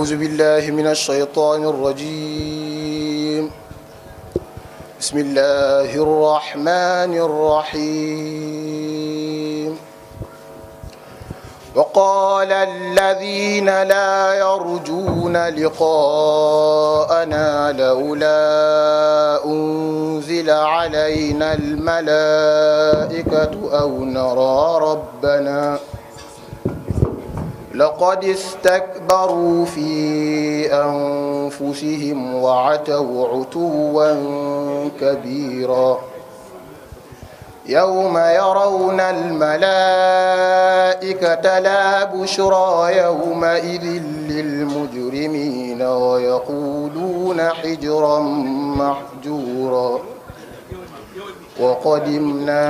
أعوذ بالله من الشيطان الرجيم. بسم الله الرحمن الرحيم. وقال الذين لا يرجون لقاءنا لولا أنزل علينا الملائكة أو نرى ربنا لقد استكبروا في أنفسهم وعتوا عتوا كبيرا يوم يرون الملائكة لا بشرى يومئذ للمجرمين ويقولون حجرا محجورا وقدمنا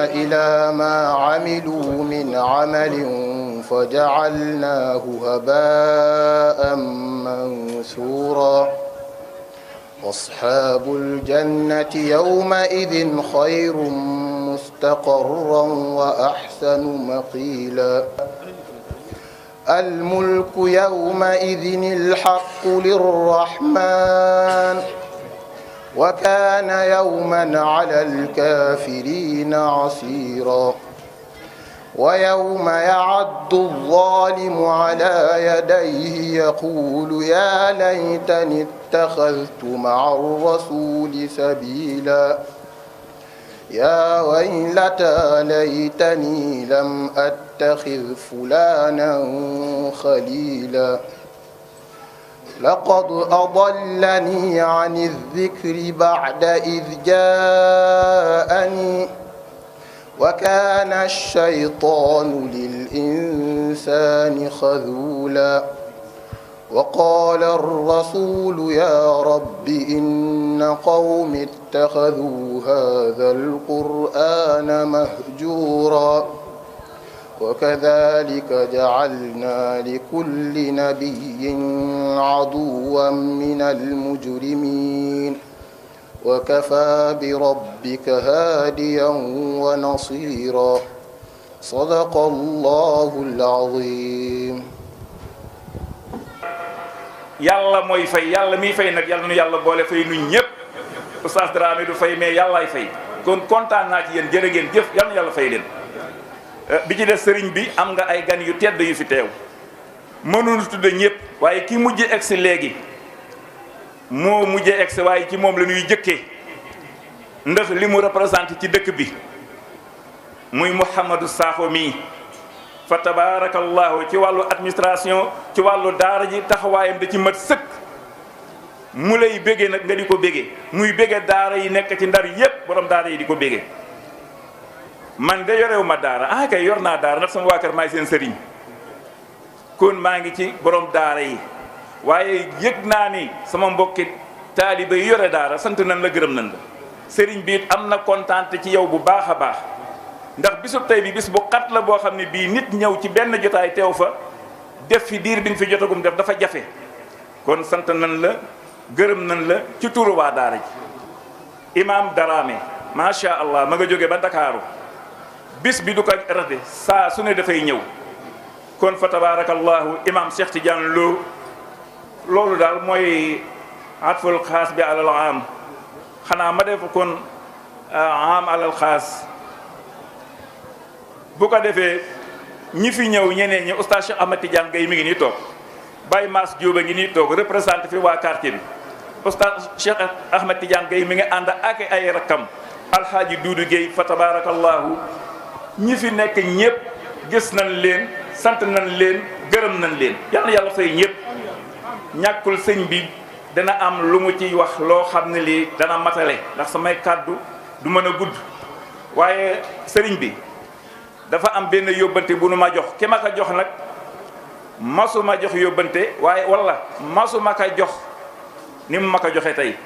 إلى ما عملوا من عمل فجعلناه هباء منثورا أصحاب الجنة يومئذ خير مستقرا وأحسن مقيلا الملك يومئذ الحق للرحمن وكان يوما على الكافرين عسيرا ويوم يعض الظالم على يديه يقول يا ليتني اتخذت مع الرسول سبيلا يا ويلتى ليتني لم أتخذ فلانا خليلا لقد أضلني عن الذكر بعد إذ جاءني وكان الشيطان للإنسان خذولا وقال الرسول يا رب إن قوم اتخذوا هذا القرآن مهجورا وكذلك جعلنا لكل نبي عدوا من المجرمين وكفى بربك هاديا ونصيرا صدق الله العظيم. yàlla mooy fay yàlla miy fay nag yàlla nu yàlla boole fay nu ñëpp Oustaz Dramé du fay mais yàllaay fay kon kontaan naa ci yéen jërë ngeen jëf yàlla na yàlla fay leen. bi ci des sëriñ bi am nga ay gan yu tedd yu fi teew mënuñu tudde ñëpp waaye ki mujj egsi léegi moo mujj egsi waaye ci moom la ñuy jëkkee ndax li mu représenté ci dëkk bi muy Mouhamadou Sakho mii fa tabarakallahu ci wàllu administration ci wàllu daara ji taxawaayam da ci mat sëkk mu lay béggee nag nga di ko béggee muy béggee daara yi nekk ci ndar yépp borom daara yi di ko béggee man de yorewu ma daara kay yor naa daara ndax sama waa kër maay seen sëriñ kon maa ngi ci borom daara yi waaye yëg naa ni sama mbokki taaliba yi yore daara sant nan la gërëm nan la sëriñ bi it am na kontaan ci yow bu baax a baax ndax bisub tey bi bis bu xat la boo xam ne bii nit ñëw ci benn jotaay teew fa def fi diir bi nga fi jotagum def dafa jafe kon sant nan la gërëm nan la ci turu waa daara ji imam Dramé macha allah ma nga jóge ba Ndakaaru bis bi du ko rate saa su ne dafay ñëw kon fa tabarakallahu imam Cheikh Tidiane Lo loolu daal mooy atful xaas bi alal am xanaa ma def kon am alal xaas bu ko defee ñi fi ñëw ñeneen ñi oustaz Cheikh Ahmed Tidiane Gaye mi ngi nii toog Baye Mass Diop a ngi nii toog représenté fi waa quartier bi oustaz Cheikh Ahmed Tidiane Gaye mi ngi ànd ak ay rakkam alhaaji Doudou Gueye fa tabarakallahu ñi fi nekk ñëpp gis nañ leen sant nañ leen gërëm nañ leen yal na yàlla fay ñëpp ñàkkul sëñ bi dana am lu mu ci wax loo xam ne lii dana matale ndax samay kàddu du mën a gudd waaye sëriñ bi dafa am benn yóbbante bu nu ma jox ki ma ko jox nag masu ma jox yóbbante waaye walla masu ma ko jox ni mu ma ko joxe tey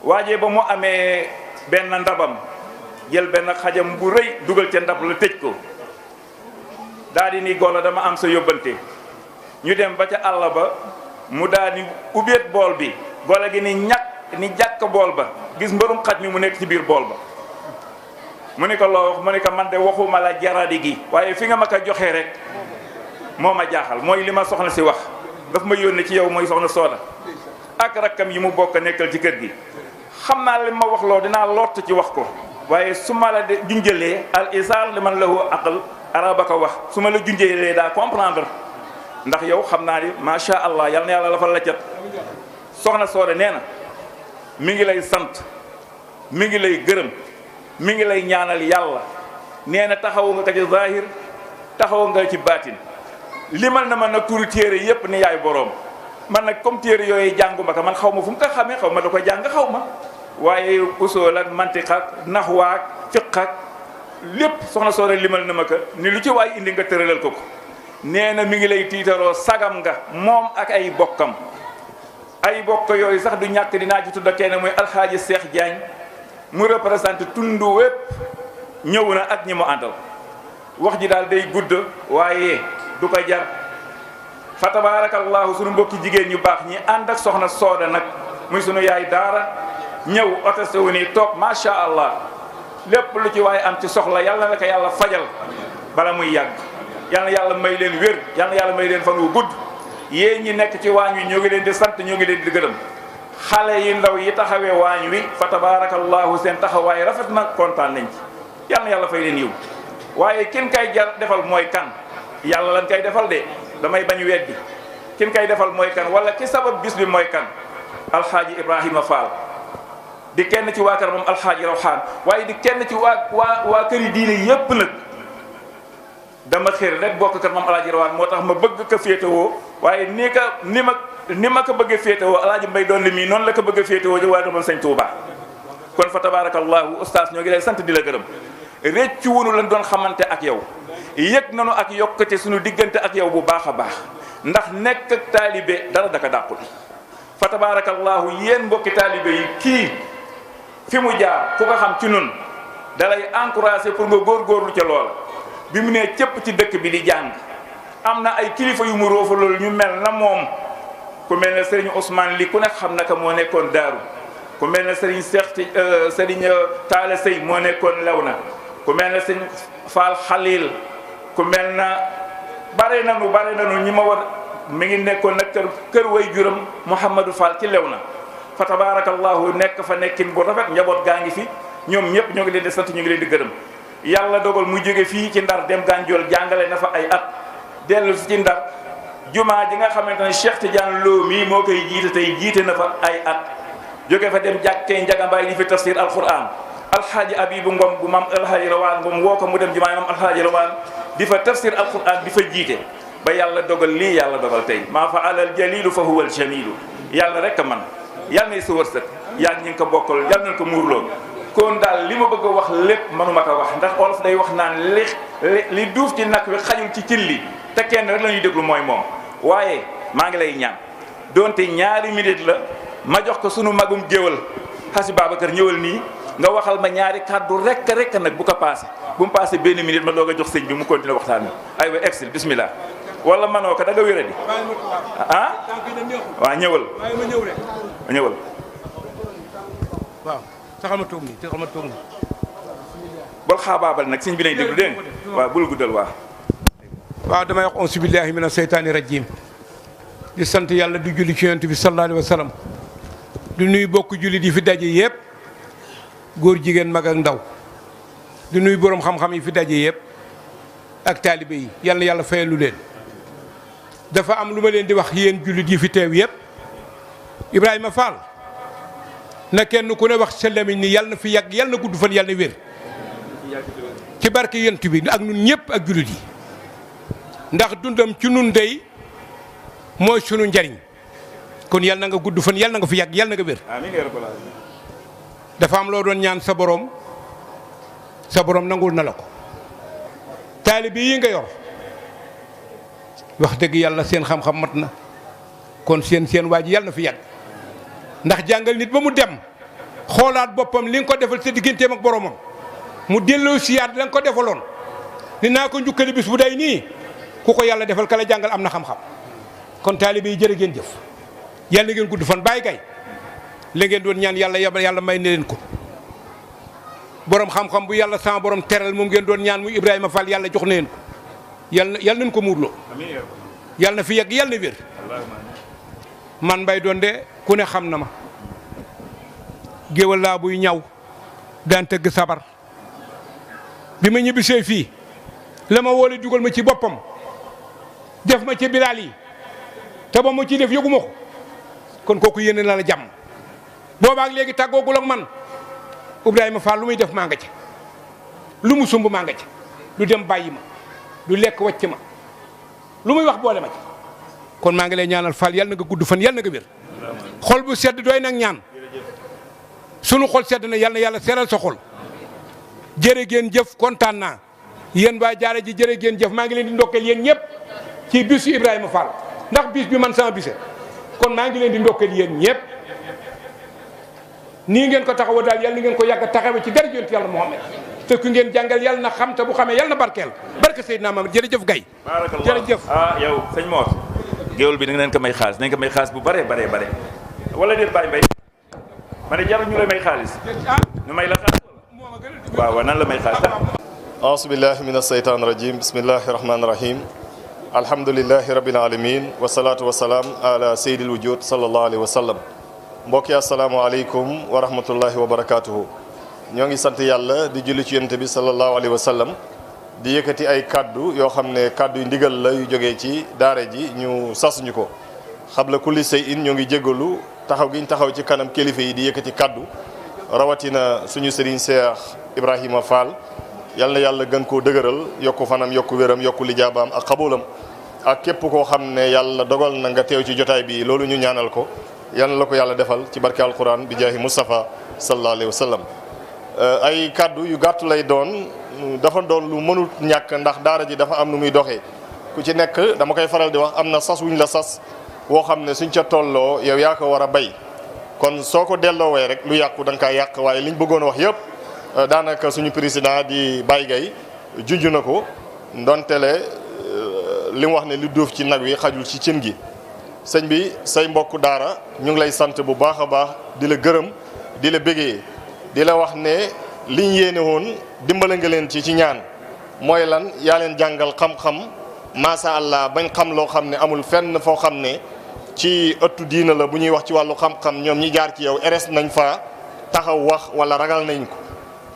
waaje ba mu amee benn ndabam jël benn xajam bu rëy dugal ca ndab la tëj ko daal di ni golo dama am sa yóbbante ñu dem ba ca àll ba mu daal di ubbeet bool bi golo gi ni ñàkk ni jàkk bool ba gis mbërum xaj mi mu nekk ci biir bool ba mu ne ko loo wax mu ne ko man de waxuma la jaradi gi waaye fi nga ma ko joxee rek moo ma jaaxal mooy li ma soxna si wax daf ma yónni ci yow mooy soxna Sooda ak rakkam yi mu bokk nekkal ci kër gi xam naa li ma wax loo dinaa lott ci wax ko waaye su ma la de junjëlee al isaar li man lahu aql araba ko wax su ma la junjëlee daa comprendre ndax yow xam naa ni macha allah yal na yàlla la fa la cat soxna Sooda nee na mi ngi lay sant mi ngi lay gërëm mi ngi lay ñaanal yàlla nee na taxawu nga ko ci zahir taxawu nga ci baatin limal na ma nag turu téere yépp ni yaay boroom man nag comme téere yooyu jànguma ko man xaw ma fu mu ko xamee xaw ma da ko jàng xaw ma waaye usool ak mantiq ak naxwaak fiq ak lépp soxna Sooda limal na ma ko ni lu ci waay indi nga tëralal ko ko nee na mi ngi lay tiitaroo sagam nga moom ak ay bokkam ay bokk yooyu sax du ñàkk dinaa ci tudd kenn muy alxaaji Seex Jaañ mu représenté tundu wépp ñëw na ak ñi mu àndal wax ji daal day gudd waaye du ko jar fa tabarakallahu sunu mbokki jigéen ñu baax ñi ànd ak soxna Sooda nag muy sunu yaay daara ñëw oteste wu nii toog macha allah lépp lu ci waaye am ci soxla yàlla na ko yàlla fajal bala muy yàgg yàlla yàlla may leen wér yàlla yàlla may leen fan wu gudd yéen ñi nekk ci waañ wi ñoo ngi leen di sant ñoo ngi leen di gërëm xale yi ndaw yi taxawee waañ wi fa tabarakallahu seen taxawaay rafet na kontaan nañ ci yàlla yàlla fay leen yiw waaye kin kay jar defal mooy kan yàlla lan kay defal de damay bañ weddi kin kay defal mooy kan wala ki sabab bis bi mooy kan alxaaji Ibrahima Fall di kenn ci waa kër moom alxaaji Rawxaan waaye di kenn ci waa kër yi diine yépp nag dama xër rek bokk kër moom alxaaji Rawxaan moo tax ma bëgg ko féetewoo waaye ni ma ko bëggee féetewoo alxaaji Mbay doon li mii noonu la ko bëgg a féetewoo ji waa kër moom sëñ Tuubaa kon fa tabarakallahu ustaas ñoo ngi lay sant di la gërëm réccu wunu lañ doon xamante ak yow yëg nanu ak yokkate suñu diggante ak yow bu baax a baax ndax nekk ak taalibe dara daka dàqul fa tabarakallahu yéen mbokki taalibe yi kii fi mu jaar ku ko xam ci nun dalay encouragé pour nga góorgóorlu ca loola bi mu nee cëpp ci dëkk bi di jàng am na ay kilifa yu mu roofa loolu ñu mel na moom ku mel ne Serigne Ousmane li ku nekk xam na ko moo nekkoon daaru ku mel ne Serigne Serigne Taala Sey moo nekkoon Lewna ku mel ne Serigne Fall Khalil ku mel na bare nanu ñi ma war mi ngi nekkoon nag kër way juram Mouhamadou Fall ci Lewna fa tabarakallahu nekk fa nekkin bu rafet njaboot gaa ngi fi ñoom ñëpp ñoo ngi leen di sant ñu ngi leen di gërëm yàlla dogal mu jóge fii ci Ndar dem Gànjool jàngale na fa ay at dellu si ci Ndar jumaa ji nga xamante ne Cheikh Tidiane Lo mii moo koy jiite tey jiite na fa ay at jóge fa dem jàkkee Njagambay di fi tafsir alquran alxaaji Abibu Ngom bu maam alxaaji Rawaan Ngom woo ko mu dem jumaa maam alxaaji Rawaan di fa tafsir alquran di fa jiite ba yàlla dogal lii yàlla dogal tey maa fa alal jalilu fa huwa al jamilu yàlla rek a man yàlla nay sa wërsëg yaa ngi ko bokkal yàlla nañ ko muurloo kon daal li ma bëgg a wax lépp mënuma ko wax ndax olof day wax naan li duuf ci nag wi xajul ci cin li te kenn rek la ñuy déglu mooy moom waaye maa ngi lay ñaan donte ñaari minute la ma jox ko sunu magum géwal xasi Babacar ñëwal nii nga waxal ma ñaari kàddu rek nag bu ko passé bu mu passé benn minute ma doog a jox sëñ bi mu continuer waxtaan bi aywa exil bismillah wala manoo ko da nga wéradi ah waaw ñëwal ñëwal waaw taxal ma toog nii bol xaabaabal nag sëñ bi lay déglu dégg waaw bul guddal waaw damay wax auzu billahi mina seytaani rajim di sant yàlla di julli ci yonent bi sallallahu alayhi wa sallam di nuyu bokk julli di fi daje yëpp góor jigéen mag ak ndaw di nuyu borom xam-xam yi fi daje yëpp ak taalibe yi yal na yàlla fayalu leen dafa am lu ma leen di wax yéen jullit yi fi teew yëpp Ibrahima Fall na kenn ku ne wax sa lamiñ ni yàlla na fi yàgg yàlla na gudd fan yàlla na wér ci barke yonent bi ak ñun ñëpp ak jullit yi ndax dundam ci nun dey mooy sunu njariñ kon yàlla na nga gudd fan yàlla na nga fi yàgg yàlla na nga wér amiin yaa rabbal aalamiin dafa am loo doon ñaan sa borom nangul na la ko taalibe yi nga yor wax dëgg yàlla seen xam-xam mat na kon seen waa ji yàlla na fi yàgg ndax jàngal nit ba mu dem xoolaat boppam li nga ko defal sa digganteem ak boromam mu delloo siyaat la nga ko defaloon ni naa ko njukkali bis bu day nii ku ko yàlla defal kala jàngal am na xam-xam kon taalibe yi jërë ngeen jëf yàlla ngeen gudd fan bàyyi gay la ngeen doon ñaan yàlla may ne leen ko borom xam-xam bu yàlla sama borom teral moom ngeen doon ñaan muy Ibrahima Fall yàlla jox na leen ko yàlla nañ ko muurloo yàlla na fi yegg yàlla na wér man Mbaye Donde ku ne xam na ma géwal laa buy ñaw daan tëgg sabar bi ma ñibbisee fii la ma woole dugal ma ci boppam def ma ci bilaal yi te ba ma ci def yëguma ko kon kooku yéene na la jàmm boobaak léegi tàggoogul ak man Ibrahima Fall lu muy def maa nga ca lu mu sumb maa nga ca du dem bàyyi ma du lekk wàcc ma lu muy wax boole ma ci kon maa ngi lay ñaanal Fall yàlla na nga gudd fan yàlla na nga wér xol bu sedd doy nag ñaan sunu xol sedd na yàlla seeral sa xol jërë ngeen jëf kontaan naa yéen waa jaara ji jërë ngeen jëf maa ngi leen di ndokkeel yéen ñëpp ci bisu Ibrahima Fall ndax bis bi man sama bise kon maa ngi leen di ndokkeel yéen ñëpp nii ngeen ko taxawa daal yàlla na ngeen ko yàgg taxawe ci dara yonent yàlla Muhammad te ku ngeen jàngal yàlla na xam te bu xamee yàlla na barkeel barke Seydina Muhammad jërëjëf Gaye jërëjëf yow sëñ Mor géwél bi da nga leen ko may xaalis nañ ko may xaalis bu bare wala déet Baye Mbaye ma ne jarul ñu lay may xaalis ñu may la xaalis waaw nan la may xaalis aousubillahi min asheytan irajim bismillahi rahmani rahim alhamdulilahi rabil alamin wasalatu wasalaam ala seydil wujud salallahu alayhi wa sallam mbokk yi asalaamaaleykum wa rahmatullahi wa barakatuhu ñoo ngi sant yàlla di julli ci yonent bi salallahu alayhi wa sallam di yëkkati ay kaddu yoo xam ne kaddu yu ndigal la yu jógee ci daare ji ñu sasuñu ko xabla kulli say in ñoo ngi jéggalu taxaw gi ñu taxaw ci kanam kilifa yi di yëkkati kaddu rawatina suñu sëriñ Cheikh Ibrahima Fall yal na yàlla gën koo dëgëral yokku fanam yokku wéram yokku lijaabaam ak xabulam ak képp koo xam ne yàlla dogal na nga teew ci jotaay bi loolu ñu ñaanal ko yal na la ko yàlla defal ci barke alquran bi jaahi Mustafa sallallahu alayhi wa sallam ay kaddu yu gàttu lay doon dafa doon lu mënul ñàkk ndax daara ji dafa am nu muy doxee ku ci nekk dama koy faral di wax am na sas wuñ la sas woo xam ne suñ ca tolloo yow yaa ko war a bay kon soo ko delloowee rek lu yàqu da nga kaa yàq waaye liñ bëggoon wax yëpp daanaka suñu président di Baye Gaye junj na ko ndontele li mu wax ne li duuf ci nag wi xajul ci cin gi sëñ bi say mbokku daara ñu ngi lay sant bu baax a baax di la gërëm di la bégee di la wax ne liñ yéene woon dimbale nga leen ci ñaan mooy lan yaa leen jàngal xam-xam macha allah bañ xam loo xam ne amul fenn foo xam ne ci ëttu diina la bu ñuy wax ci wàllu xam-xam ñoom ñi jaar ci yow eres nañ fa taxaw wax wala ragal nañ ko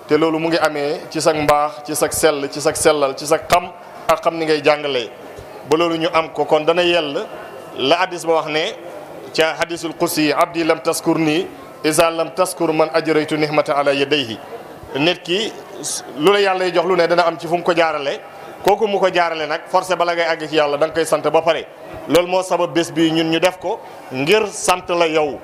te loolu mu ngi amee ci sag mbaax ci sag sell ci sag sellal ci sag xam ak xam ni ngay jàngalee ba loolu ñu am ko kon dana yell la hadis ba wax ne ca hadisul qudsi abdi lam taskur nii isa lam taskur man ajraytu nihmata ala yadayhi nit ki lu la yàlla jox lu ne dana am ci fu mu ko jaarale kooku mu ko jaarale nag forcé bala ngay àgg ci yàlla da nga koy sant ba pare loolu moo sabab bés bi ñun ñu def ko ngir sant la yow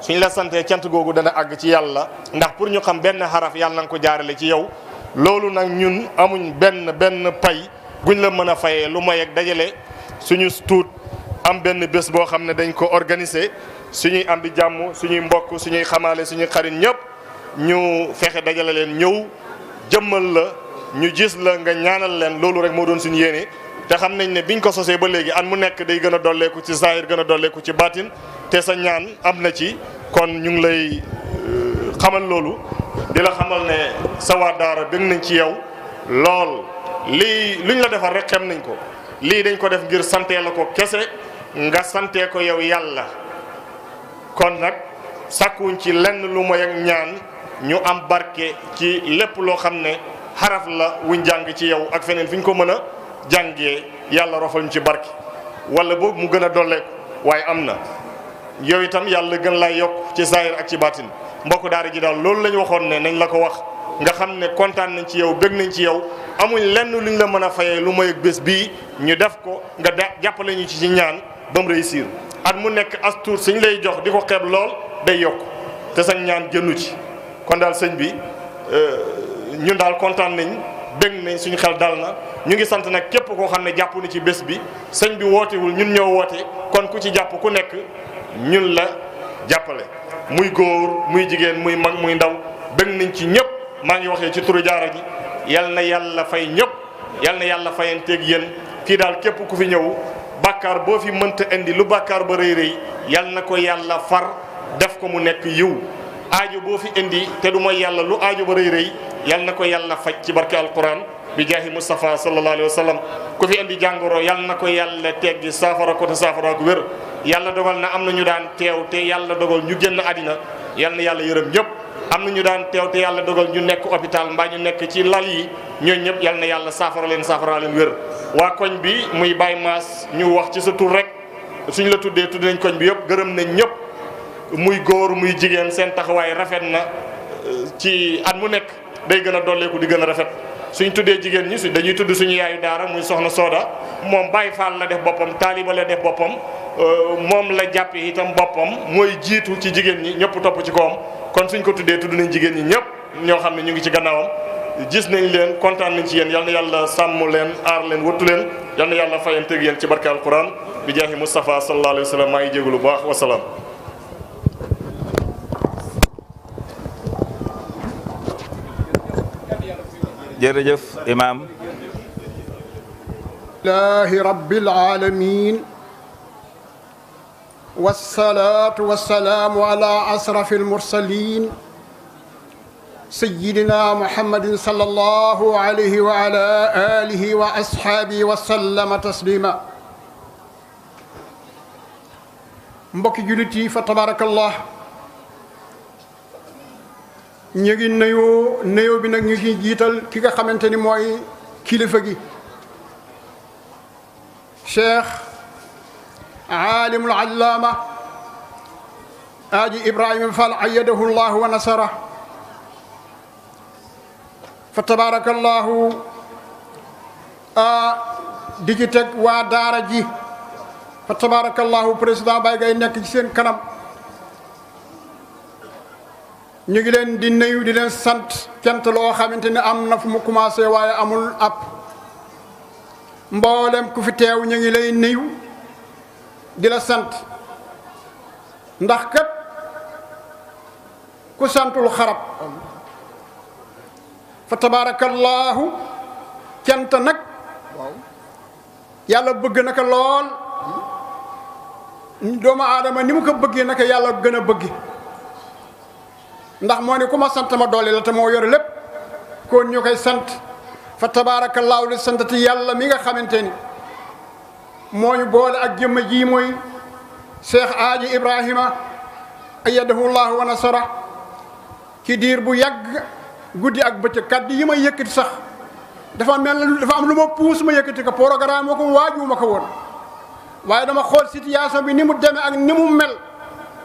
suñ la santee cant googu dana àgg ci yàlla ndax pour ñu xam benn xaraf yàlla na nga ko jaarale ci yow loolu nag ñun amuñ benn pay guñ la mën a fayee lu may ak dajale suñu tuut am benn bés boo xam ne dañ ko organiser suñuy am di jàmm suñuy mbokk suñuy xamaale suñuy xarit ñëpp ñu fexe dajale leen ñëw jëmmal la ñu gis la nga ñaanal leen loolu rek moo doon suñu yéene te xam nañ ne biñ ko sosee ba léegi at mu nekk day gën a dolleeku ci zahir gën a dolleeku ci baatin te sa ñaan am na ci kon ñu ngi lay xamal loolu di la xamal ne sa waa daara bëgg nañ ci yow lool lii luñ la defal rek xem nañ ko lii dañ ko def ngir santee la ko kese nga santee ko yow yàlla kon nag sàkkuwuñ ci lenn lu mooy ak ñaan ñu am barke ci lépp loo xam ne xaraf la wuñ jàng ci yow ak feneen fi ñu ko mën a jàngee yàlla rofal ñu ci barke wala boobu mu gën a dolleeku waaye am na yow itam yàlla gën lay yokk ci zahir ak ci baatin mbokk daara ji daal loolu la ñu waxoon ne nañ la ko wax nga xam ne kontaan nañ ci yow bëgg nañ ci yow amuñ lenn luñ la mën a fayee lu may bés bii ñu def ko nga jàppale ñu ci ñaan ba mu réussir at mu nekk as tuut suñ lay jox di ko xeeb lool day yokk te sax ñaan jënnu ci kon daal sëñ bi ñun daal kontaan nañ bëgg nañ suñu xel dal na ñu ngi sant nag képp koo xam ne jàpp na ci bés bi sëñ bi wootewul ñun ñoo woote kon ku ci jàpp ku nekk ñun la jàppale muy góor muy jigéen muy mag muy ndaw bëgg nañ ci ñëpp maa ngi waxee ci turu jaara ji yal na yàlla fay ñëpp yal na yàlla fayanteeg yéen kii daal képp ku fi ñëw bàkkaar boo fi mënta indi lu bàkkaar ba rëy rëy yal na ko yàlla far def ko mu nekk yiw aajo boo fi indi te du mooy yàlla lu aajo ba rëy rëy yal na ko yàlla faj ci barke alquran bi jaahi Mustafa sallallahu alayhi wa sallam ku fi indi jàngoro yal na ko yàlla teggi saafara ko te saafara ko wér. yàlla dogal na am na ñu daan teew te yàlla dogal ñu génn àddina yal na yàlla yërëm ñëpp. am na ñu daan teew te yàlla dogal ñu nekk hôpital mbaa ñu nekk ci lal yi ñooñu ñëpp yal na yàlla saafara leen wér. waa koñ bi muy Baye Mass ñu wax ci sa tur rek suñ la tuddee tudd nañ koñ bi yëpp gërëm nañ ñëpp muy góor muy jigéen seen taxawaay rafet na ci at mu nekk day gën a dolleeku di gën a rafet. suñ tuddee jigéen ñi dañuy tudd suñu yaayu daara muy soxna Soda moom Baye Fall la def boppam taaliba la def boppam moom la jàppe itam boppam mooy jiitu ci jigéen ñi ñëpp topp ci kawam kon suñ ko tuddee tudd nañ jigéen ñi ñëpp ñoo xam ne ñu ngi ci gannaawam gis nañ leen kontaan nañ ci yéen yal na yàlla sàmm leen aar leen wattu leen yal na yàlla fayanteeg yéen ci barke alquran bi jaahi Mustafa sallallahu alayhi wa sallam maa ngi jégalu bu baax wasalaam. jërëjëf imaam. laahi rabbil aalamiin wassalaatu wassalaamu ala asrafil mursaliin sayyidina muhammadin sallallahu alayhi wa ala aalihi wa ashaabihi wa sallama tasliima. mbokki jullit yi fa tabaarakallah ñu ngi nuyoo bi nag ñu ngi jiital ki nga xamante ni mooy kilifa gi cheikh aalimul allaama Aji Ibrahima Fall ayyadahu llahu wa nasara fa tabarakallahu di ci teg waa daara ji fa tabarakallahu président Baye Gaye nekk ci seen kanam ñu ngi leen di nuyu di leen sant cant loo xamante ni am na fu mu commencé waaye amul ab mboolem ku fi teew ñu ngi lay nuyu di la sant ndax kat ku santul xarab fa tabarakallahu cant nag yàlla bëgg na ko lool doomu aadama ni mu ko bëggee naka yàlla gën a bëgg ndax moo ne ku ma sant ma doole la te moo yore lépp kon ñu koy sant fa tabaarakallaahu li santati yàlla mi nga xamante ni moo ñu boole ak jëmm ji mooy Cheikh Aji Ibrahima ayyadahu llahu wa nasara ci diir bu yàgg guddi ak bëccëg kàddu yi ma yëkkati sax dafa mel ne dafa am lu ma puus ma yëkkati ko programme moo ko waaju ma ko woon waaye dama xool situation bi ni mu demee ak ni mu mel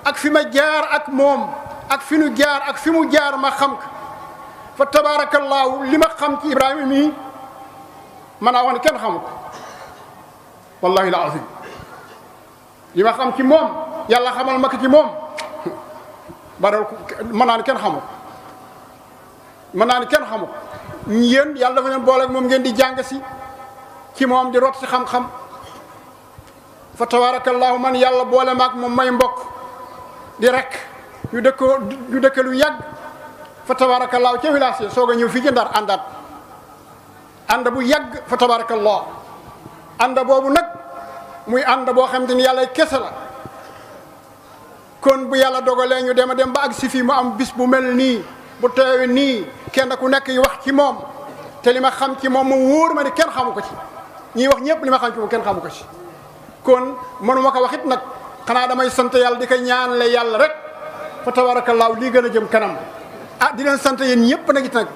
ak fi ma jaar ak moom ak fi nu jaar ak fi mu jaar ma xam ko fa tabaarakallaahu li ma xam ci Ibrahima mii mën naa wax ne kenn xamu ko wallahi la azim li ma xam ci moom yàlla xamal ma ko ci moom baral mën naa ne kenn xamu ko mën naa ne kenn xamu ko yéen yàlla dafa leen boole ak moom ngeen di jàng si ci moom di rot si xam-xam fa tabaarakallaahu man yàlla boole ma ak moom may mbokk di rek ñu dëkk lu yàgg fa tabaarakallaahu ca village soog a ñëw fii ci Ndar ànd bu yàgg fa tabaarakallaahu ànd boobu nag muy ànd boo xam te ni yàlla kese la kon bu yàlla dogalee ñu dem a dem ba ak si fii mu am bis bu mel nii bu teewe nii kenn ku nekk yi wax ci moom te li ma xam ci moom mu wóor ma ni kenn xamu ko ci ñiy wax ñëpp li ma xam ci moom kenn xamu ko ci kon mënuma ko wax it nag xanaa damay sant yàlla di ko ñaanle yàlla rek fa tabaarakallaahu lii gën a jëm kanam di leen sant yéen ñëpp nag it nag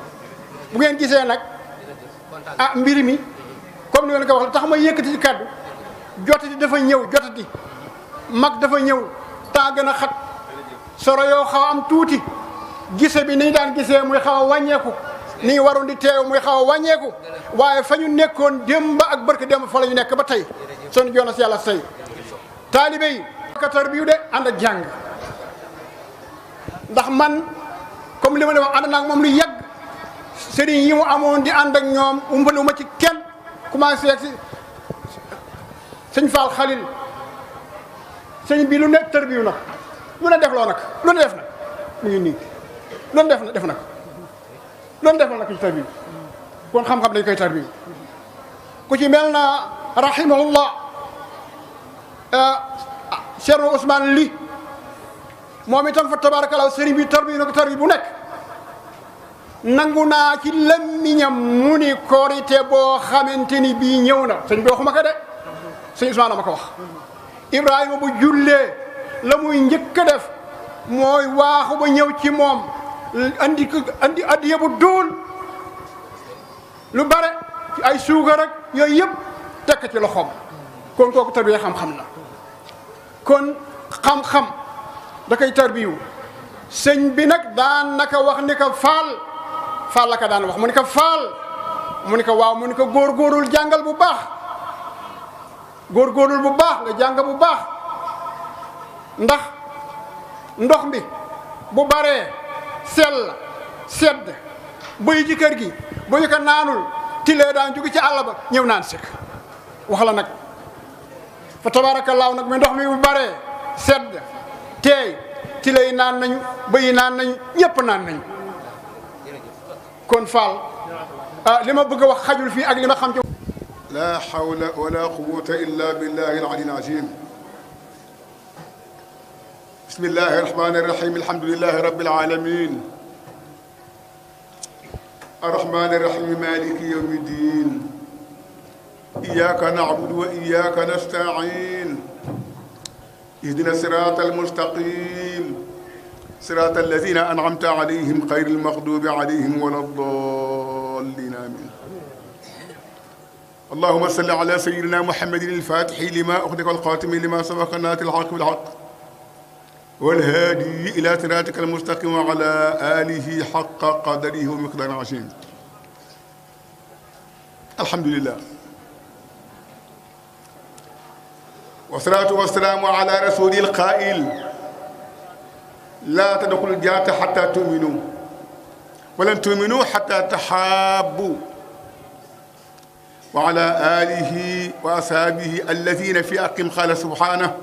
bu ngeen gisee nag mbir mi comme ni ngeen ko wax la tax ma yëkkati ci kàddu jotati dafa ñëw jotati mag dafa ñëw temps gën a xat soro yoo xaw am tuuti gise bi ni daan gisee muy xaw a wàññeeku ni waroon di teew muy xaw a wàññeeku waaye fa ñu nekkoon démb ak barke démb fa la ñu nekk ba tey son joona si yàlla tey taalibe yi katar bi de ànd ak jàng ndax man comme li ma ne wax ànd naa ak moom lu yàgg sëriñ yi mu amoon di ànd ak ñoom umpale ma ci kenn commencé ak si sëñ Fall Khalil sëñ bi lu ne tërbiyu nag lu ne def loo nag lu ne def nag mu ngi nii lu ne def nag lu ne def nag ci tërbiyu kon xam-xam dañ koy tërbiyu ku ci mel na rahimahullah Cheikh Ousmane Li moom itam fa tabarakallah sëriñ bi tërbiyu na ko tërbiyu bu nekk nangu naa ci làmmiñam mu ni korite boo xamante ni bii ñëw na sëñ bi waxuma ko de sëñ Ousmane ma ko wax Ibrahima bu jullee la muy njëkk a def mooy waaxu ba ñëw ci moom andi addiya bu duun lu bare ci ay suukar ak yooyu yëpp tekk ci loxoom kon kooku tarbiya xam-xam la kon xam-xam da koy tarbiyu sëñ bi nag daan naka wax ni ko faal la ko daan wax mu ni ko faal mu ni ko waaw mu ni ko góorgóorul jàngal bu baax góorgóorul bu baax nga jàng bu baax ndax ndox mi bu baree sell sedd bëy ci kër gi bu ñu ko naanul tilee daan jóge ci àll ba ñëw naan sëkk wax la nag fa tabaarakallaahu nag mais ndox mi bu baree sedd teey tile yi naan nañu bëy yi naan nañu ñëpp naan nañu kon Fall li ma bëgg a wax xajul fii ak li ma xam ci لا حول ولا قوة إلا بالله العلي العظيم بسم الله الرحمن الرحيم الحمد لله رب العالمين الرحمن الرحيم مالك يوم الدين إياك نعبد وإياك نستعين اهدنا الصراط المستقيم صراط الذين أنعمت عليهم غير المغضوب عليهم ولا الضالين آمين اللهم صل على سيدنا محمد الفاتح لما أغلق والخاتم لما سبق الناصر الحق بالحق والهادي إلى صراطك المستقيم وعلى آله حق قدره ومقدار عظيم الحمد لله والصلاة والسلام على رسول القائل لا تدخلوا الجنة حتى تؤمنوا ولن تؤمنوا حتى تحابوا وعلى آله وأصحابه الذين في حقهم قال سبحانه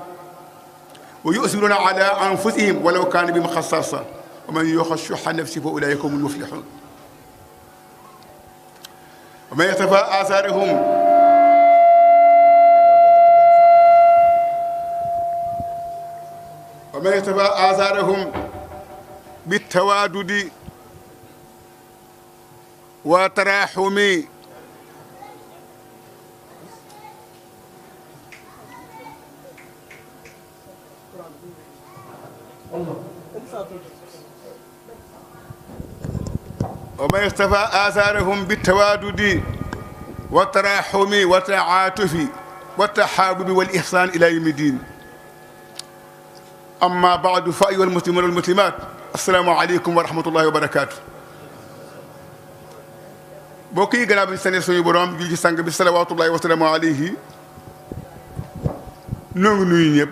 ويؤثرون على أنفسهم ولو كان بهم خصاصة ومن يوق شح نفسه فأولئك هم المفلحون ومن يقتفى آثارهم بالتوادد وتراحم ومن اختفى آثارهم بالتوادد والتراحم والتعاطف والتحابب والإحسان إلى يوم الدين أما بعد فأيها المسلمون والمسلمات السلام عليكم ورحمة الله وبركاته بوكي جناب السنة سوني بروم جي سانغ بي صلوات الله وسلام عليه نونغ نوي ñep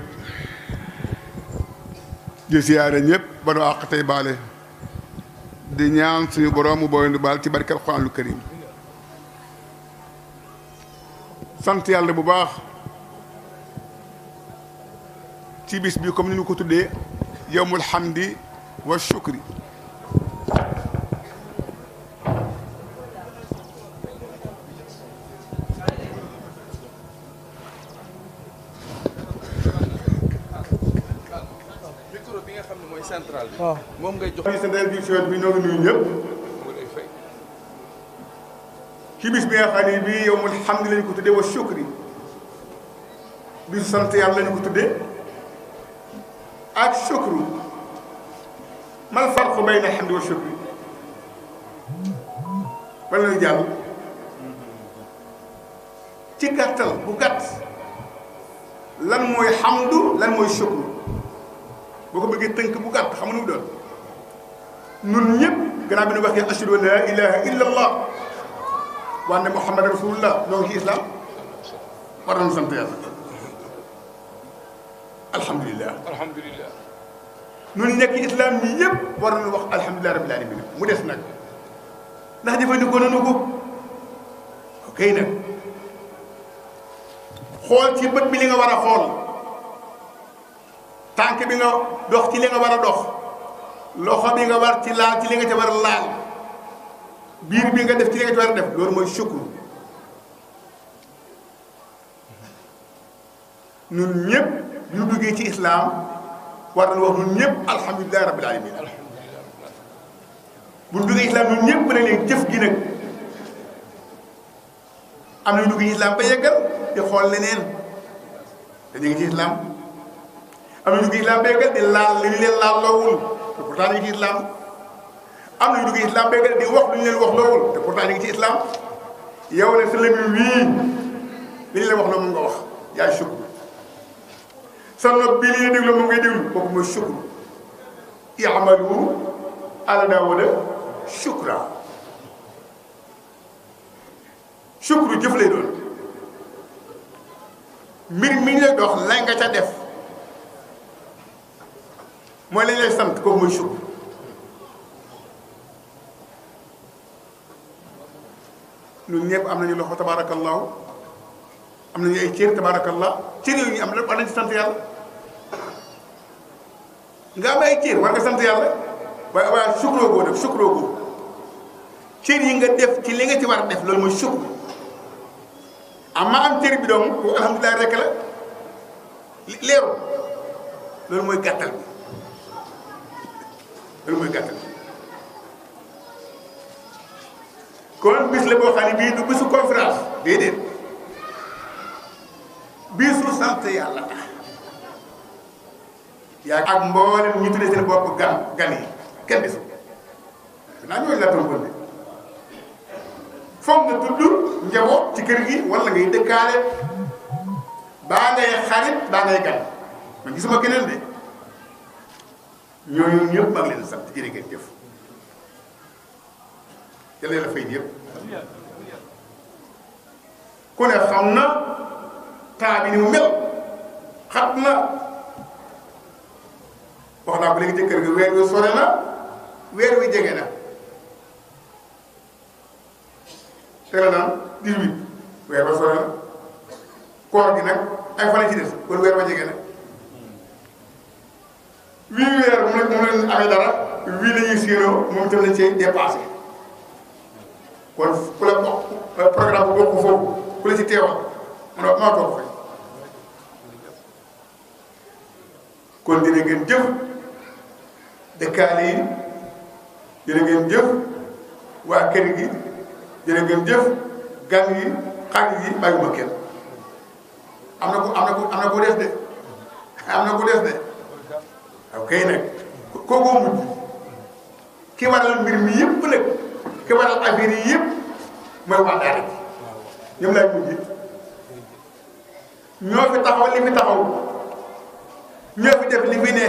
di siyaare ñëpp ba nu àq tey baale di ñaan suñu borom mu booy nu baal ci barkal Alxuraanul Karim sant yàlla bu baax ci bis bi comme ni ñu ko tuddee yawmul hamdi wa shukri waaw moom ngay jox seen révision bi ñoo ngi nuyu ñëpp ci bis bi nga xam ne bii yawmul hamdi lañu ko tuddee wa shukri bisu sant yàlla lañu ko tuddee ak shukru mal farqu bayna alhamdi wa shukri wala la jàll ci gàttal bu gàtt lan mooy hamdu lan mooy shukru boo ko bëggee tënk bu gàtt xam nga nu mu doon ñun ñëpp gannaaw bi ñu waxee ashhadu an laa ilaaha illa allah wa anna muhammad rasulullah ñoo ngi ci islam war nañu sant yàlla alhamdulilah. alhamdulilah. ñun nekk ci islam bi yëpp war nañu wax alhamdulilah rabbil alamin mu des nag ndax jëfandikoo nañu ko ok nag xool ci bët bi li nga war a xool. tànk bi nga dox ci li nga war a dox loxo bi nga war ci laal ci li nga ca war a laal biir bi nga def ci li nga ca war a def loolu mooy shukru ñun ñëpp ñu duggee ci islam war nañu wax ñun ñëpp alhamdulilah rabbil alamin bu duggee islam ñun ñëpp ne leen jëf gi nag am nañu dugg islam ba yeggal di xool leneen te ñu ngi ci islam am nañu dugg islam ba yeggal di laal li ñu leen laal loowul te pourtant ñu ngi ci islam am nañu dugg islam ba yeggal di wax lu ñu leen wax loowul te pourtant ñu ngi ci islam yow ne sa lami wii li ñu leen wax loo mun nga wax yaay sukkur sa nopp bii li ñu déglu moom ngay déglu kooku mooy sukkur i'malu ala Daawuda shukra sukru jëf lay doon mbir mi ñu lay dox la nga ca def mooy lañ lay sant kooku mooy sukru ñun ñëpp am nañu loxo tabarakallahu am nañu ay cër tabarakallah cër yooyu ñu am lépp war nañ ci sant yàlla nga am ay cër war nga sant yàlla waaye sukroo goo def sukroo goo cër yi nga def ci li nga ci war a def loolu mooy sukru amma am cër bi doom ko alhamdulilah rek la leeru loolu mooy gàttal bi loolu mooy gàttal bi kon bis la boo xam ne bii du bisu conférence déedéet bisu sant yàlla tax yaa ak mboolem ñu tuddee seen bopp gan yi kenn desu naa ñooñu la tombal foog nga tudd njaboot ci kër gi wala ngay dëkkaale baa ngay xarit baa ngay gan man gisuma keneen de ñooñu ñëpp maa ngi leen sant jërë ngeen jëf yàlla la fay yëpp ku ne xam na temps bi ni mu mel xat na wax naa ko léegi ci kër gi weer wi sore na weer wi jege na te la naan 18 weer ba sore na koor gi nag ay fan ci des kon weer ba jege na wii weer mu leen amee dara wii la ñuy séenoo moom itam lañ cee dépassé kon ku la bokk programme bu bokk foofu ku la ci teewal maa toog fay kon dina ngeen jëf dëkkaale yi dina ngeen jëf waa kër gi dina ngeen jëf gan yi xarit yi bàyyuma kenn am na ko des de am na ko des de waaw kay nag kookoo mujj ki waral mbir mi yëpp nag ki waral affaire yi yëpp mooy waa daara ji ñoom laay mujj ñoo fi taxaw li fi taxaw ñoo fi def li fi ne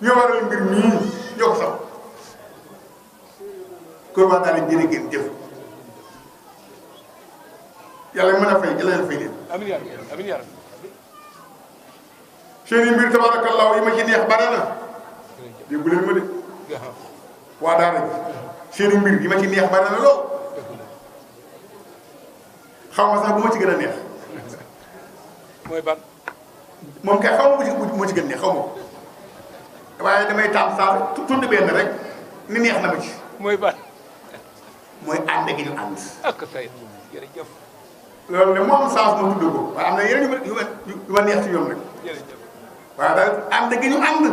ñoo waral mbir mii ñoo ko sax kon waa daara jërë ngeen jëf yàlla mën a fay yàlla leen fay leen amiin yaa rabbi amiin yaa rabbi seen i mbir tabarakallahu yi ma ci neex bare na déggu leen ma de waa daara ji seen i mbir yi ma ci neex bare na lool xaw ma sax bu ma ci gën a neex mooy ban moom kay xaw ma bu ma ci gën a neex xaw ma ko waaye damay taam saa tudd benn rek ni neex na ma ci mooy ban mooy ànd gi ñu ànd ak say jërëjëf loolu ne moom saas ma tudd ko waaye am na yeneen yu ma neex ci ñoom nag jërëjëf waaye daal ànd gi ñu ànd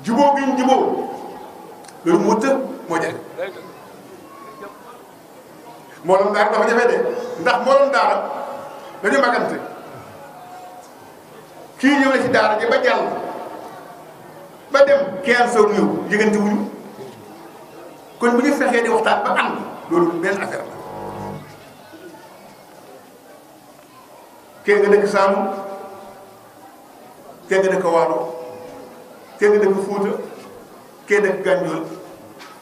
jubóo gi ñu jubóo loolu moo të moo jafe mbooloom daara dafa jafe de ndax mbooloom daara dañu magante kii ñëw na ci daara ji ba jàll ba dem 15 jours ñëw yëgante wuñu kon bu ñu fexee di waxtaan ba ànd loolu benn affaire la kee nga dëkk Saalum kee nga dëkk Waalo kee nga dëkk Fuuta kee dëkk Gànjool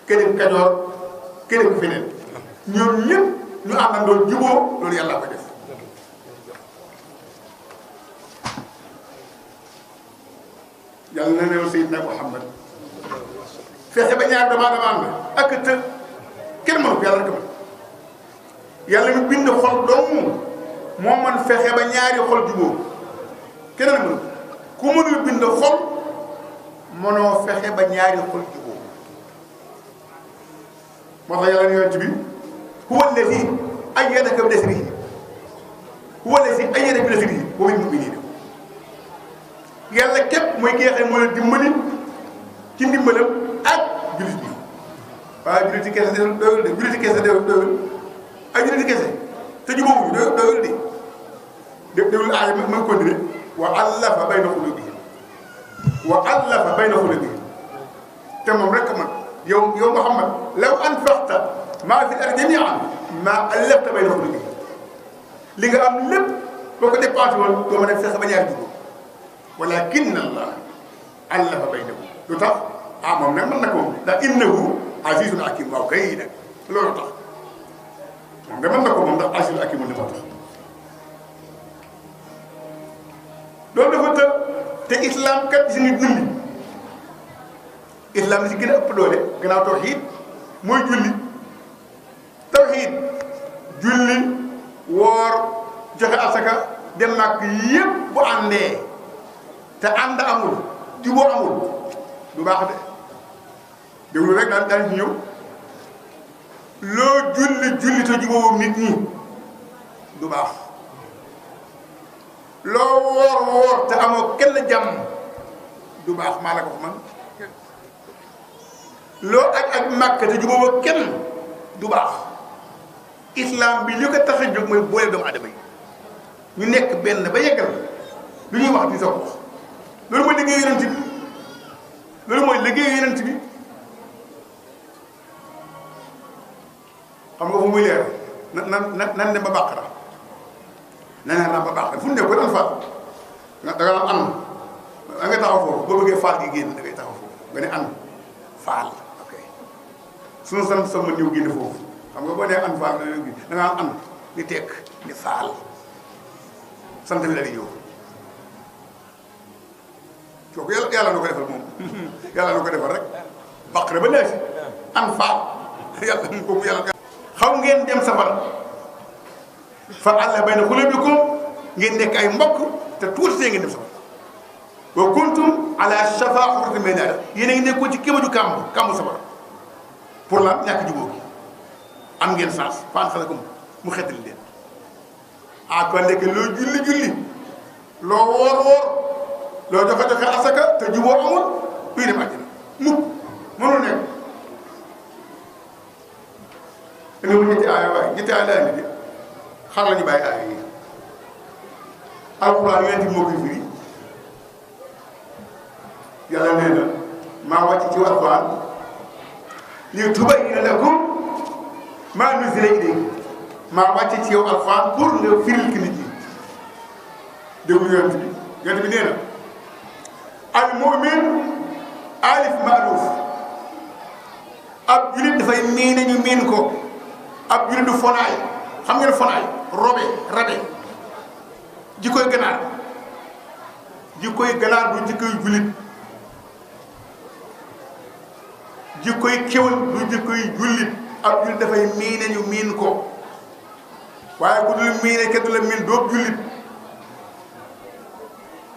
kee dëkk Kajoor kee dëkk feneen ñoom ñëpp ñu àndandoo juboo loolu yàlla ko def yàlla na neew Seydina Muhammad fexe ba ñaar damaa ànd ak të kenn mënu ko yàlla rek man yàlla mi bind xol doomu moo man fexe ba ñaari xol juboo keneen mënu ku mënul bind xol mënoo fexe ba ñaari xol juboo moo tax yàlla ne yonent bi huwa allazi ayyadaka bi nasrihi huwa allazi ayyadaka bi nasrihi wa bil mu'minin yàlla képp mooy ki nga xam ne moo leen dimbali ci ndimbalam ak jullit bi julliti kese doyul de julliti kese doyul ay julliti kese te jubóobu doyul de déwul aaya ma continué wa allafa bayna qulubihim te moom rek man yow Muhammad law anfaqta maa fi l-ardi jamii'an maa allafta bayna qulubihim li nga am lépp boo ko dépensé woon doo mën a fexe ba ñaari jubóo walakinna Allah allafa baynahum lu tax moom nag mën na ko moom ndax innahu azizun hakim waaw kay nag loolu tax moom de mën na ko moom ndax azizun hakim li moo tax loolu dafa të te islam kat si nit julli islam li si gën a ëpp doole gannaaw tawxiid mooy julli tawxiid julli woor joxe asaka dem nag yépp bu àndee te ànd amul juboo amul du baax de déglu rek daan ci ñëw loo julli te juboo nit ñi du baax loo woor te amoo kenn jàmm du baax maa la ko man loo ak màkk te juboo kenn du baax islam bi li ko tax a jóg mooy boole doomu adama yi ñu nekk benn ba yeggal lu ñuy wax di soog wax loolu mooy liggéeyu yonent bi xam nga fu muy leer nan dem ba bàqara nan ba bàqara fu mu nekk ko daan faal da nga naan an da nga taxaw foofu boo bëggee faal gi génn da ngay taxaw foofu nga ne an faal ok suñu sant sama ñëw génn foofu xam nga boo nee an faal da nga an ni tekk ni faal sant bi la di ñëw kooku yàlla na ko defal moom yàlla na ko defal rek baqara ba neex an faal yàlla ko mu yàlla xaw ngeen dem safara fa àlla bayna qulubikum ngeen nekk ay mbokk te tuuti see ngeen dem safara wa kuntum ala shafa hufratin min naar yéen a ngi nekkoon ci kémaju kàmbu safara pour la ñàkk jubóo gi am ngeen sens fan xale ko mu xettali leen kon nekk loo julli loo woor loo joxe asaka te juboo amul duy dem àjjana mukk mënul nekk indi mu ñetti aaya waaye ñetti aaya laa indi xar la ñu bàyyi aaya yi alxuraan yonent bi moo koy firi yàlla nee na maa wàcc ci alxuraan li tubayyina lakum maa nuzila ilaykum maa wàcc ci yow alxuraan pour nga firil ki nit ñi déglu yonent bi nee na al mu'min alif ma'luf ab julit dafay miin ñu miin ko ab julit du fonaay xam ngeen fonaay rabe jikkoy ganaar du jikkoy julit jikkoy kéwal du jikkoy jullit ab julit dafay miin ñu miin ko waaye ku dul miine kenn du la miin doo jullit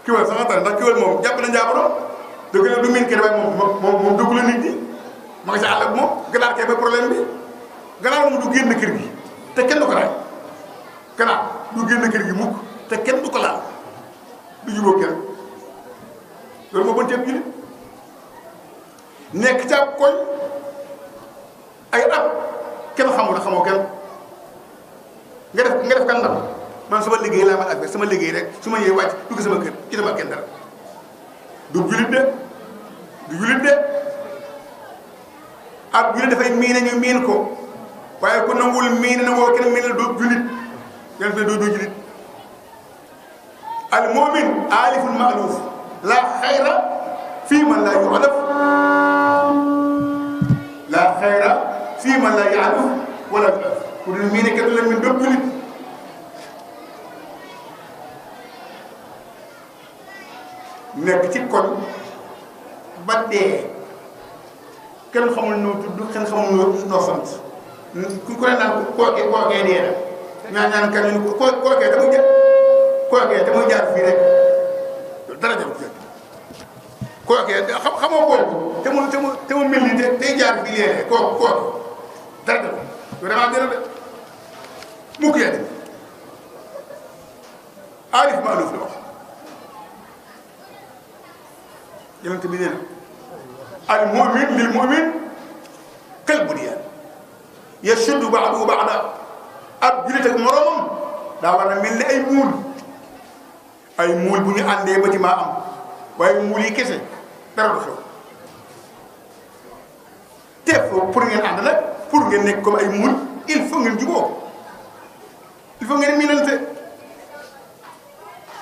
kéwal sax nga ndax kéwal moom jàpp na njaabaroon dëgg la du miin kenn waaye moom dëgg la nit ñi ma nga si àll ak moom ganaar kay ba problème bi ganaar moom du génn kër gi te kenn du ko raay ganaar du génn kër gi mukk te kenn du ko laal du jubóo kenn loolu moo bon ceeb jullit nekk ca koñ ay at kenn xamoo kenn nga def kan ndam man sama liggéey laa man affaire sama liggéey rek su ma ñëwee wàcc dugg sama kër ci dama kenn dara du jullit de ab jullit dafay miine ñu miin ko waaye ku nanguwul miine nangoo kenn miin la doo jullit yan fi doo jullit al mu'min alifun ma'luf la xayra fii man laa yu'raf la xayra fii man laa ya'raf wala ku dul miine kenn du la miin doo jullit nekk ci koñ ba dee kenn xamul noo tudd kenn xamul noo sant ku ne naan kookee dee na ñaan kan ñu kookee damay jaar fii rek dara jaru ko kookee xamoo kooku te mu mel ni tey jaar fii léeg-léeg kooku dara jaru vraiment dina de mukk yaa dem alif maaluf la wax yonent bi nee na al mu'min lil mu'min kal bunyaan yashuddu ba'duhu ba'dan ab jullit ak moroomam daa war a mel ni ay muul bu ñu àndee ba ci maa am waaye muul yi kese dara du xew te foofu pour ngeen ànd nag pour ngeen nekk comme ay muul il faut ngeen juboo il faut ngeen miinante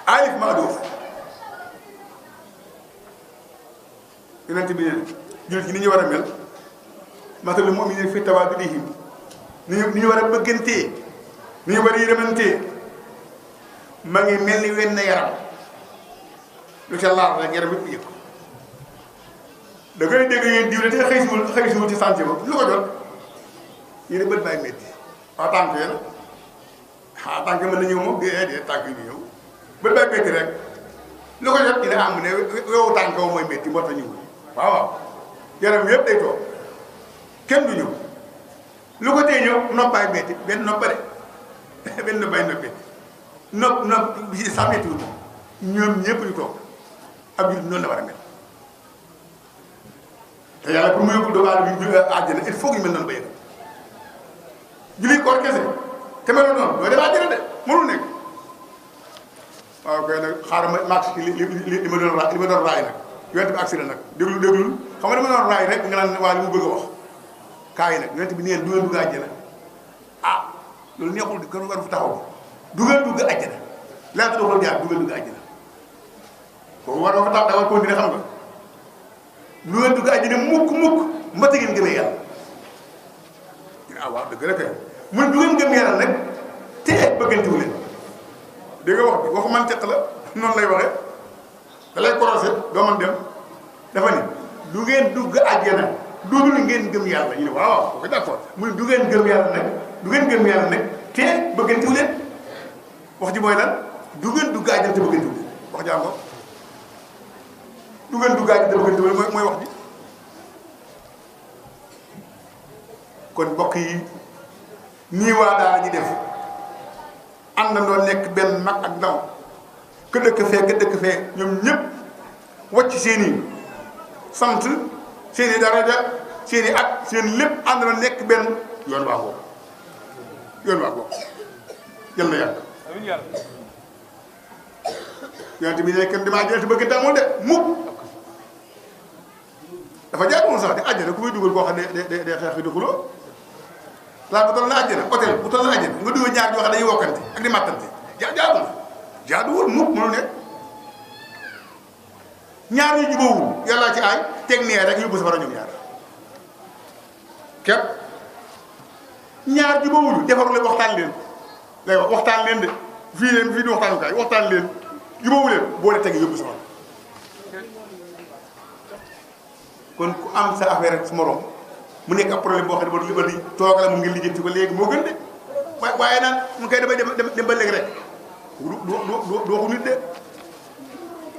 alif maadoof yonent bi ne jullit yi ni ñu war a mel matalul mu'miniina fi tawaadudihim ni ñu war a bëggantee ni ñu war a yërëmantee ma ngi mel ni wenn yaram lu ca laal rek yaram yëpp yëg da ngay dégg yéen diw de te xëy siwul ci santé ba lu ko jot ñu ne bët baay métti waaw tànk yi nag tànk mën na ñëw moom déedéet tànk yi du ñëw bët baay métti rek lu ko jot ñu ne am ne wewu tànk woo mooy métti moo tax ñëwul waaw yaram yëpp day toog kenn du ñëw lu ko tee ñëw noppaay métti benn noppare benn noppaay métti nopp bi si sax méttiwul ñoom ñëpp ñu toog ab jullit noonu la war a mel te yàlla pour mu yóbbu doomu aadama yi ñu àjjana il faut que ñu mel noonu ba yëg jullit koor kese te meloon noonu doo dem àjjana de mënul nekk waaw kay nag xaaral ma max li ma doon raay nag yonent bi accident nag déglul xam nga dama doon raay rek nga naan waa li mu bëgg a wax kaay nag yonent bi neen du ngeen dugg àjjana ah loolu neexul di kër war fu taxaw du ngeen dugg àjjana laata doxal jaar du ngeen dugg àjjana kooku war nga fa tax dawal continuer xam nga du ngeen dugg àjjana mukk mbata ngeen gëmee yàlla ah waaw dëgg la kay mun du ngeen gëm yàlla nag te bëggantiwu leen dégg nga wax bi waxu man teq la noonu lay waxee da lay corosé doo man dem dafa ni du ngeen dugg àjjana dudul ngeen gëm yàlla ñu ne waaw waaw ok d'accord mu ne du ngeen gëm yàlla nag te bëggantiwu leen wax ji mooy lan du ngeen dugg àjjana te bëggantiwu leen wax jàngo du ngeen dugg àjjana te bëggantiwu leen mooy wax ji kon mbokk yi nii waa daara ñi def àndandoo nekk benn mag ak ndaw ka dëkk fee ñoom ñëpp wàcc seeni sant seeni daraja seeni at seen lépp àndandoo nekk benn yoon waa boobu yal na yàgg yonent bi ne kenn damaa jël bëgg amul de mukk dafa jaar moom sax di àjjana ku muy dugal koo xam ne day xeex di xuloo laa bu toll na àjjana hôtel bu toll na àjjana nga dugal ñaar yoo xam ne dañuy wokkante ak di màttante jaaduwul mukk mënu nekk ñaar ñu jubóowul yàllaa ci aay teg nee rek yóbbu safara ñoom ñaar képp ñaar jubóowul defaru leen waxtaan leen lay wax waxtaan leen de fii di waxtaanukaay waxtaan leen jubóowu leen boole teg yóbbu safara kon ku am sa affaire ak sa morom mu nekk ab problème boo xam ne ba li ba di toogala mu ngi lijjanti ko léegi moo gën de waaye naan mu koy damay dem ba léegi rek du waxu nit de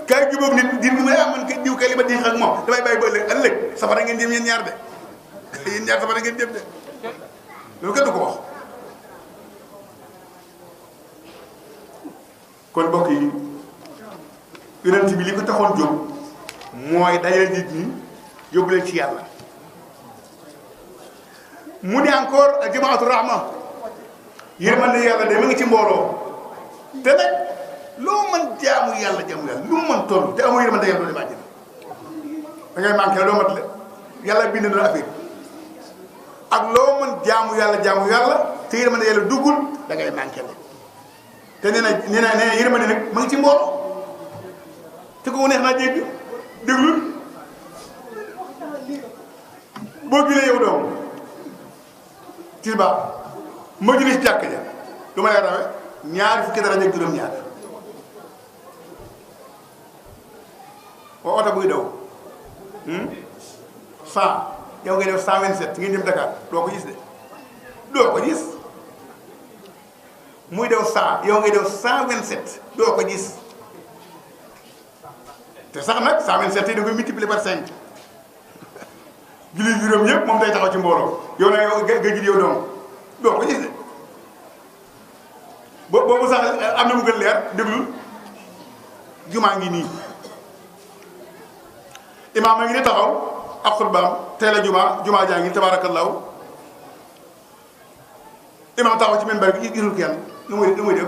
kay jubóog nit di bi may am man kay diw kay li ma di ak moom damay bàyyi ba ëllëg safara ngeen jëm yéen ñaar de yéen ñaar safara ngeen jëm de loolu kenn du ko wax kon mbokk yi yonent bi li ko taxoon jóg mooy dajale nit ñi yóbbu leen ci yàlla mu ne encore ak jamaatu rahma yërmande yàlla de ma ngi ci mbooloo te nag loo mën jaamu yàlla lu mu mën toll te amoo yërmande yàlla doo dem àjjana da ngay manqué la doo mat le yàlla bind na affaire ak loo mën jaamu yàlla te yërmande yàlla duggul da ngay manqué la te nee na yërmande nag ma ngi ci mbooloo te ko neex naa dégg déglul boo julee yow doom tisbaar ma julli ci jàkk ja lu ma lay rawee ñaari fukki daraja ak juróom-ñaar oo oto buy daw 100 yow ngay def 127 ngeen dem Dakar doo ko gis de doo ko gis muy daw 100 yow ngay def 127 doo ko gis te sax nag 127 yi da koy multiplier par 5 julli juróom yëpp moom day taxaw ci mbooloo yow nag yow nga gis yow doo ko gis de boobu sax am na mu gën leer déglul jumaa ngi nii imaam a ngi ne taxaw ak xutbaam tey la jumaa jaa ngi tabaarakallaahu imam taxaw ci minbar bi gisul kenn lu muy def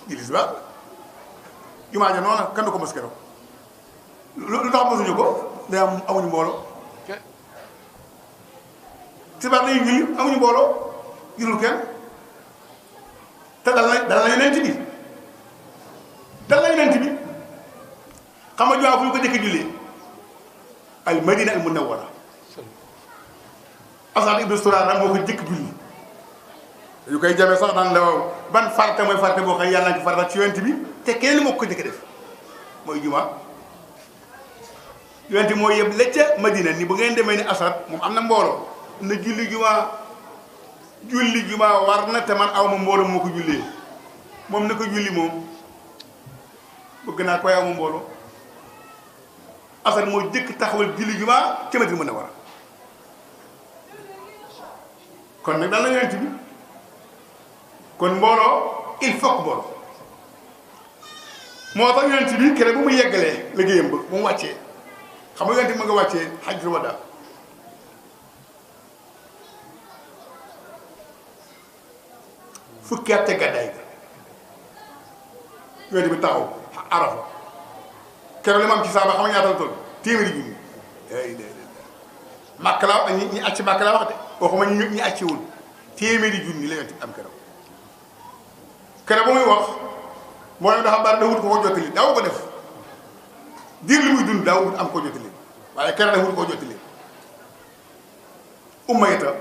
gis ba jumaa ja noonu kenn du ko mos keroog lu tax mosuñu ko day am amuñu mbooloo tisbaar lañuy julli amuñu mbooloo gisul kenn te dal na yonent bi xam nga jumaa fu ñu ko jëkk jullee al madina al munawwara Asad ibn Surara moo ko jëkk julli yu koy jamee sax daan la ban farata mooy farata boo xam yàlla na ci farata ci yonent bi te kenn moo ko jëkk def mooy jumaa yonent mooy yëpp la ca madina ni bu ngeen demee ni Asad moom am na mbooloo na julli jumaa war na te man aw ma mbooloo moo ko jullee moom na ko julli moom bëgg naa koy aw ma mbooloo Asad moo jëkk taxawal julli jumaa ca Madina mën a war kon nag daal la yonent bi kon mbooloo il faut que mbooloo moo tax yonent bi kere bu mu yeggalee liggéeyam ba bu mu wàccee xam nga yonent bi ma nga wàccee hajjatul wadaa fukki at te gàddaay ga yonent bi taxaw Arafa keroog li ma am ci saaba xam nga ñaata la toll téeméeri junni Màkka la ñi acc Màkka la wax de waxuma ñi acci wul téeméeri junni la yonent bi am keroog ba muy wax moo ne dafa bari da wut ko jottali daaw ko def diir li muy dund daaw wut am ko jottali waaye keroog da wut ko jottali Umayya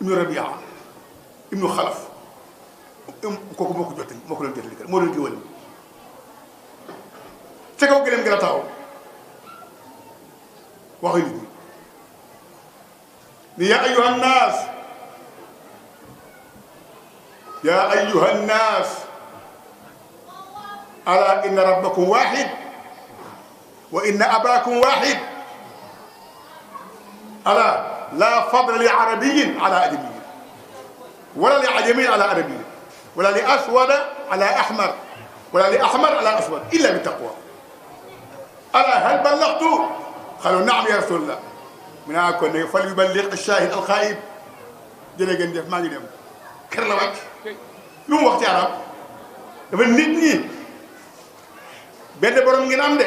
ibnu Rabia ibnu Xalaf kooku moo ko jottali moo ko doon jottali keroog moo doon géwël ca kaw gëlëm gi la taxaw waxi nit ñi ni yaa ayyuha nnaas yaa ayyuha nnaas ala inna rabbakum waahid wa inna abaakum waahid ala laa fadla li arabiyyin ala ajamiyyin wala li ajamiyyin ala arabiyyin wala li aswada ala ahmar wala li ahmar ala aswad illa bi taqwa ala hal ballaghtu qaalu naam ya rasulullah mu ne kon ne fal yuballigh ash-shahid al-ghaib jërë ngeen def maa ngi dem kër la wàcc lu mu wax ci arab dafa nit ñi benn borom ngeen am de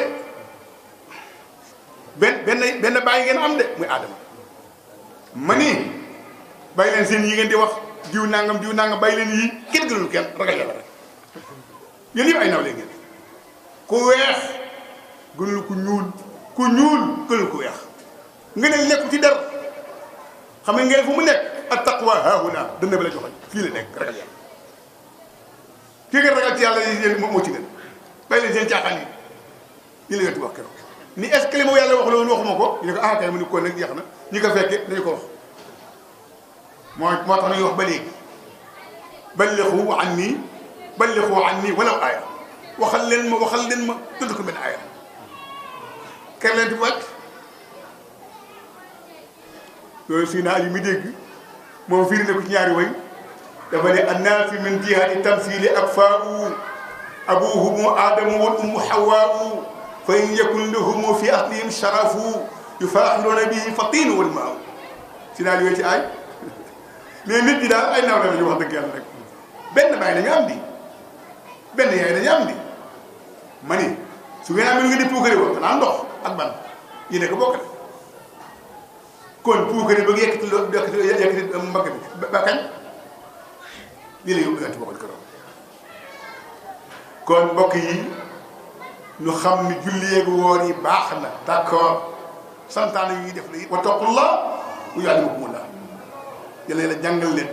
benn bàyyi ngeen am de muy Adama ma ni bàyyi leen seen yi ngeen di wax diw nangam bàyyi leen yii kenn gënul kenn ragal yàlla rek yéen yëpp ay nawle ngeen ku weex gënul ku ñuul gënul ku weex nga ne nekku ci der xam nga ngeen fu mu nekk at taqwa haahuna dënn bi la joxoñ fii la nekk ragal yàlla kii ngeen ragal ci yàlla yéen moo ci gën bàyyi leen seen caaxaan yi la yonti wax keroog ni est-ce que li ma yàlla wax loolu waxuma ko ñu ne ko ah kay mu ni ko nag jeex na ñi ko fekke dañu ko wax moo tax nañu wax ba léegi ballighu anni walaw aaya waxal leen ma tudd ko benn aaya ker leen di wàcc loolu si naa yi mi dégg moom firi na ko ci ñaari way dafa ne annaasi min jihati tamsili akfaau abuhumu aadamu wal ummu hawaau fa in yakun lahumu fi aslihim sharafu yufaaxiruuna bihi fatinu wal maaw si naa yooyu ci aay mais nit ñi daal ay naaw la ñu wax dëgg yàlla rek benn baay dañu am di benn yaay dañu am di ma ni su ngeen amee lu ngeen di puukare woon xanaa ndox ak ban yi nekk bokk de kon puukare ba yëkkati mbagg bi ba kañ lii la yóbbu yonent bokkal këram kon mbokk yi ñu xam ni julli yeeg woor yi baax na d'accord santaane yi ñuy def la wattaqullah wa yuallimukumullah yàlla la jàngal leen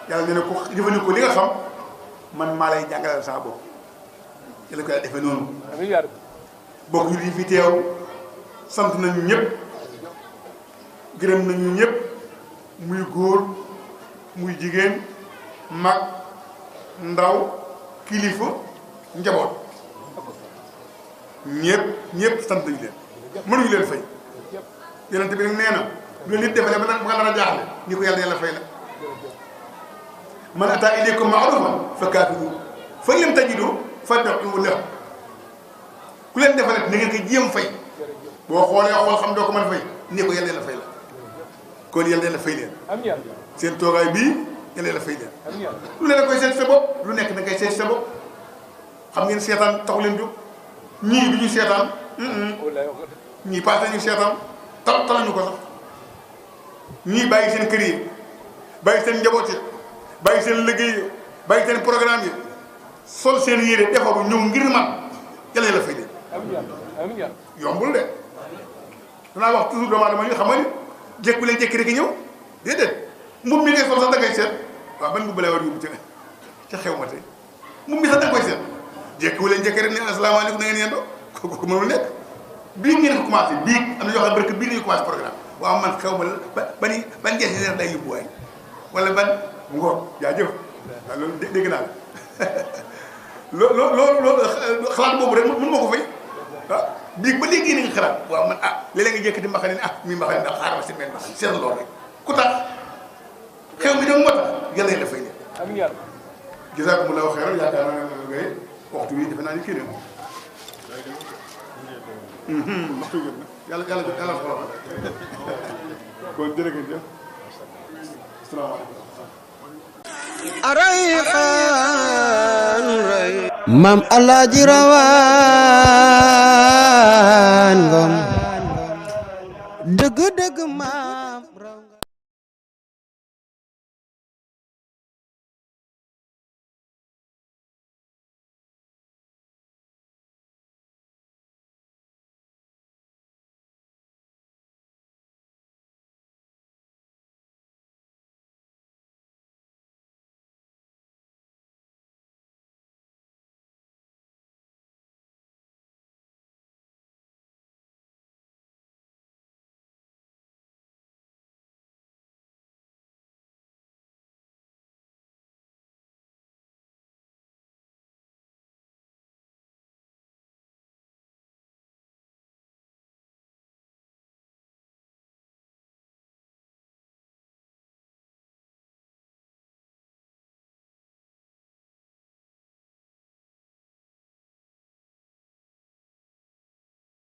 yàlla nee na ko jëfandikoo li nga xam man maa lay jàngalal saa bopp yàlla ko yàlla defee noonu bokk yu fi teew sant nañu ñëpp gërëm nañu ñëpp muy góor muy jigéen mag ndaw kilifa njaboot ñëpp sant nañu leen mënuñu leen fay yonent bi nag nee na bu leen nit defalee ba nga nar a jaaxle ni ko yàlla fay la man ataa ilaykum ma'rufan fa kaafi'uuhu fa in lam tajidu fad'uu lahu ku leen defalee na ngeen ko jéem fay boo xoolee xool xam doo ko mën a fay ni ko yàlla fay la kon yàlla fay leen seen toogaay bii yàlla la fay leen lu ne la koy seet sa bopp lu nekk da ngay seet sa bopp xam ngeen seetaan taxu leen jóg ñii du ñu seetaan ñii paase ñu seetaan taluñu ko sax ñii bàyyi seen kër yi bàyyi seen njaboot yi bàyyi seen liggéey yi bàyyi seen programme yi sol seen yére defaru ñëw ngir man yàlla la fay leen yombul de danaa wax toujours doomu aadama yi xam nga ni jékku leen jékki rek ñëw déedéet mbubb mi ngay sol sax da ngay seet waaw ban mbubb lay war yóbbu ca xew ma tey mbubb mi sax da nga koy seet jékkiwu leen jékki rek ne asalaamaaleykum na ngeen yendoo kooku mënul nekk bii ngeen ko commencé bii am na ñoo xam ne barke bii nañu commencé programme waaw man xew ma ban jeexi day yóbbu waay wala ban mu ngoor jaajëf waaw loolu dégg naa la loolu xalaat boobu rek mën ma ko fay ah bii ba léegi yéen a ngi xalaat waaw man léeg-léeg nga jékki di mbaxane ne mi mbaxane ndax xaaral ma si benn mbaxane seet loolu rek ku tax xew mi dama moo tax yàlla la fay ne jazakumullahu xayran yaakaar naa ne ngay waxtu wi defe naa ni kii ne waxtu jot na yàlla xoolal kon jërëjëf asalaamaaleykum Mam Alaaji Rawaan Ngom dëgg dëgg maam